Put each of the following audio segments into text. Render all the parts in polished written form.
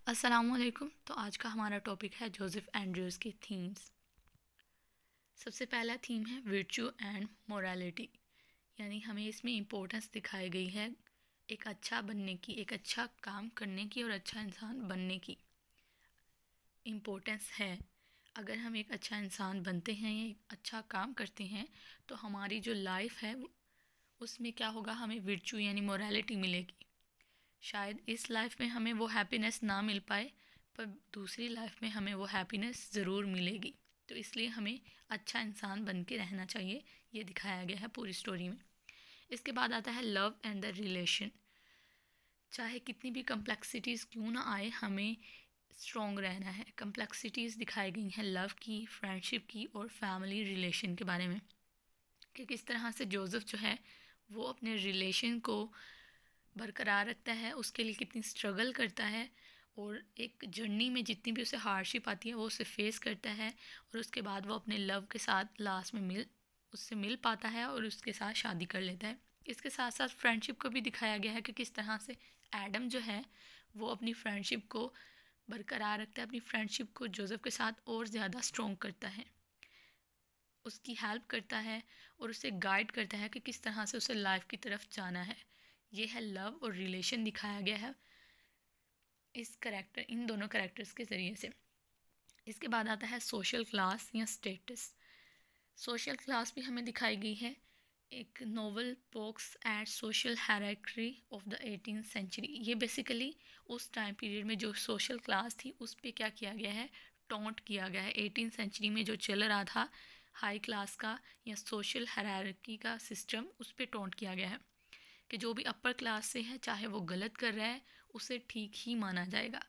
अस्सलामुअलैकुम। तो आज का हमारा टॉपिक है जोसेफ एंड्रयूज़ की थीम्स। सबसे पहला थीम है वर्च्यू एंड मोरालिटी, यानी हमें इसमें इम्पोर्टेंस दिखाई गई है एक अच्छा बनने की, एक अच्छा काम करने की और अच्छा इंसान बनने की इम्पोर्टेंस है। अगर हम एक अच्छा इंसान बनते हैं या एक अच्छा काम करते हैं तो हमारी जो लाइफ है उसमें क्या होगा, हमें वर्च्यू यानी मोरालिटी मिलेगी। शायद इस लाइफ में हमें वो हैप्पीनेस ना मिल पाए, पर दूसरी लाइफ में हमें वो हैप्पीनेस ज़रूर मिलेगी। तो इसलिए हमें अच्छा इंसान बन के रहना चाहिए, ये दिखाया गया है पूरी स्टोरी में। इसके बाद आता है लव एंड द रिलेशन। चाहे कितनी भी कम्प्लेक्सिटीज़ क्यों ना आए, हमें स्ट्रॉन्ग रहना है। कम्प्लेक्सिटीज़ दिखाई गई हैं लव की, फ्रेंडशिप की और फैमिली रिलेशन के बारे में, कि किस तरह से जोसेफ जो है वो अपने रिलेशन को बरकरार रखता है, उसके लिए कितनी स्ट्रगल करता है और एक जर्नी में जितनी भी उसे हार्डशिप आती है वो उसे फेस करता है, और उसके बाद वो अपने लव के साथ लास्ट में उससे मिल पाता है और उसके साथ शादी कर लेता है। इसके साथ साथ फ्रेंडशिप को भी दिखाया गया है कि किस तरह से एडम जो है वो अपनी फ्रेंडशिप को बरकरार रखता है, अपनी फ्रेंडशिप को जोसेफ के साथ और ज़्यादा स्ट्रॉन्ग करता है, उसकी हेल्प करता है और उसे गाइड करता है कि किस तरह से उसे लाइफ की तरफ जाना है। ये है लव और रिलेशन दिखाया गया है इन दोनों कैरेक्टर्स के ज़रिए से। इसके बाद आता है सोशल क्लास या स्टेटस। सोशल क्लास भी हमें दिखाई गई है। एक novel pokes at social hierarchy of the 18th century. ये बेसिकली उस टाइम पीरियड में जो सोशल क्लास थी उस पर क्या किया गया है, टॉन्ट किया गया है। 18th सेंचुरी में जो चल रहा था हाई क्लास का या सोशल हायरार्की का सिस्टम, उस पर टॉन्ट किया गया है कि जो भी अपर क्लास से है चाहे वो गलत कर रहा है उसे ठीक ही माना जाएगा,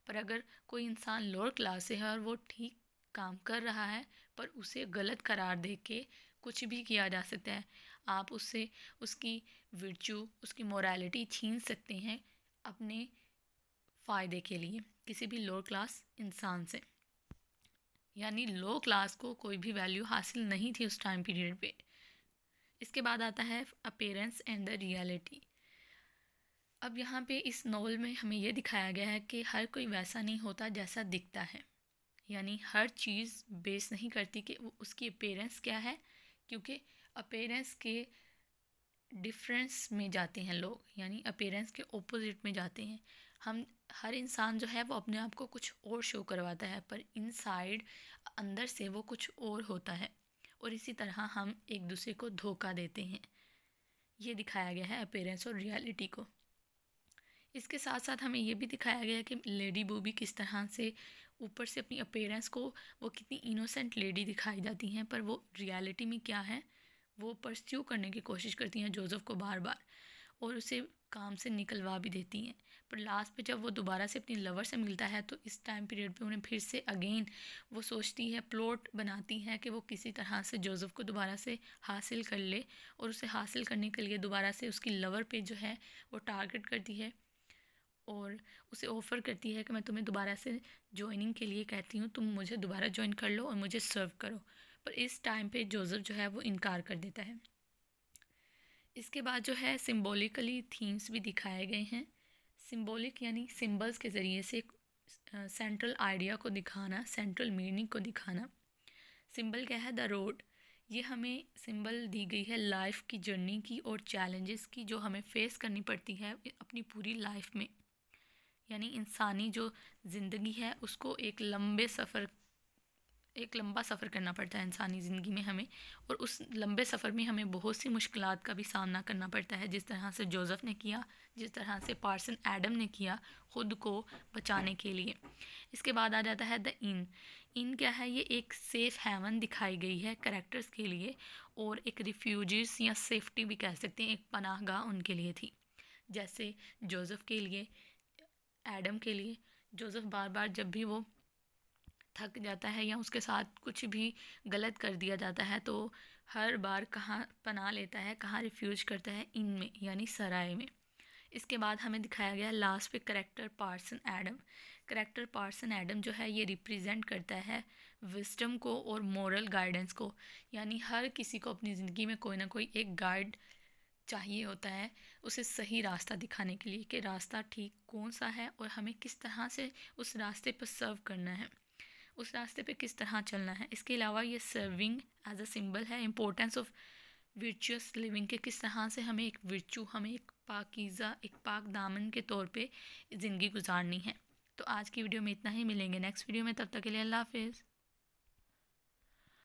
पर अगर कोई इंसान लोअर क्लास से है और वो ठीक काम कर रहा है पर उसे गलत करार दे के कुछ भी किया जा सकता है। आप उससे उसकी वर्च्यू, उसकी मोरालिटी छीन सकते हैं अपने फ़ायदे के लिए किसी भी लोअर क्लास इंसान से। यानी लो क्लास को कोई भी वैल्यू हासिल नहीं थी उस टाइम पीरियड पे। इसके बाद आता है अपीयरेंस एंड द रियलिटी। अब यहाँ पे इस नॉवल में हमें ये दिखाया गया है कि हर कोई वैसा नहीं होता जैसा दिखता है, यानी हर चीज़ बेस नहीं करती कि उसकी अपीयरेंस क्या है, क्योंकि अपीयरेंस के डिफरेंस में जाते हैं लोग, यानी अपीयरेंस के ओपोजिट में जाते हैं। हम हर इंसान जो है वो अपने आप को कुछ और शो करवाता है, पर इनसाइड अंदर से वो कुछ और होता है, और इसी तरह हम एक दूसरे को धोखा देते हैं। ये दिखाया गया है अपीयरेंस और रियलिटी को। इसके साथ साथ हमें ये भी दिखाया गया कि लेडी बूबी किस तरह से ऊपर से अपनी अपीयरेंस को वो कितनी इनोसेंट लेडी दिखाई जाती हैं, पर वो रियलिटी में क्या है वो परस्यू करने की कोशिश करती हैं जोसेफ को बार बार, और उसे काम से निकलवा भी देती हैं। पर लास्ट पे जब वो दोबारा से अपनी लवर से मिलता है तो इस टाइम पीरियड पे उन्हें फिर से अगेन वो सोचती है, प्लॉट बनाती है कि वो किसी तरह से जोसेफ को दोबारा से हासिल कर ले, और उसे हासिल करने के लिए दोबारा से उसकी लवर पे जो है वो टारगेट करती है और उसे ऑफ़र करती है कि मैं तुम्हें दोबारा से जॉइनिंग के लिए कहती हूँ, तुम मुझे दोबारा जॉइन कर लो और मुझे सर्व करो। पर इस टाइम पे जोसेफ जो है वो इनकार कर देता है। इसके बाद जो है सिम्बॉलिकली थीम्स भी दिखाए गए हैं। सिम्बॉलिक यानी सिंबल्स के ज़रिए से सेंट्रल आइडिया को दिखाना, सेंट्रल मीनिंग को दिखाना। सिंबल क्या है, द रोड। ये हमें सिंबल दी गई है लाइफ की जर्नी की और चैलेंजेस की जो हमें फेस करनी पड़ती है अपनी पूरी लाइफ में। यानी इंसानी जो ज़िंदगी है उसको एक लंबा सफ़र करना पड़ता है इंसानी ज़िंदगी में हमें, और उस लंबे सफ़र में हमें बहुत सी मुश्किलात का भी सामना करना पड़ता है, जिस तरह से जोसेफ ने किया, जिस तरह से पार्सन एडम ने किया ख़ुद को बचाने के लिए। इसके बाद आ जाता है द इन। इन क्या है, ये एक सेफ़ हेवन दिखाई गई है कैरेक्टर्स के लिए, और एक रिफ्यूजीज या सेफ्टी भी कह सकते हैं, एक पनाहगाह उनके लिए थी। जैसे जोसेफ के लिए, एडम के लिए, जोसेफ बार बार जब भी वो थक जाता है या उसके साथ कुछ भी गलत कर दिया जाता है तो हर बार कहाँ पनाह लेता है, कहाँ रिफ्यूज करता है, इनमें यानी सराय में। इसके बाद हमें दिखाया गया लास्ट पे character parson Adam. Character parson Adam जो है ये रिप्रेजेंट करता है विजडम को और मोरल गाइडेंस को, यानी हर किसी को अपनी ज़िंदगी में कोई ना कोई एक गाइड चाहिए होता है उसे सही रास्ता दिखाने के लिए कि रास्ता ठीक कौन सा है और हमें किस तरह से उस रास्ते पर सर्व करना है, उस रास्ते पे किस तरह चलना है। इसके अलावा ये सर्विंग एज अ सिंबल है इम्पोर्टेंस ऑफ वर्चुअस लिविंग के, किस तरह से हमें एक वर्चू, हमें एक पाकीज़ा, एक पाक दामन के तौर पे ज़िंदगी गुजारनी है। तो आज की वीडियो में इतना ही, मिलेंगे नेक्स्ट वीडियो में, तब तक के लिए अल्लाह हाफिज़।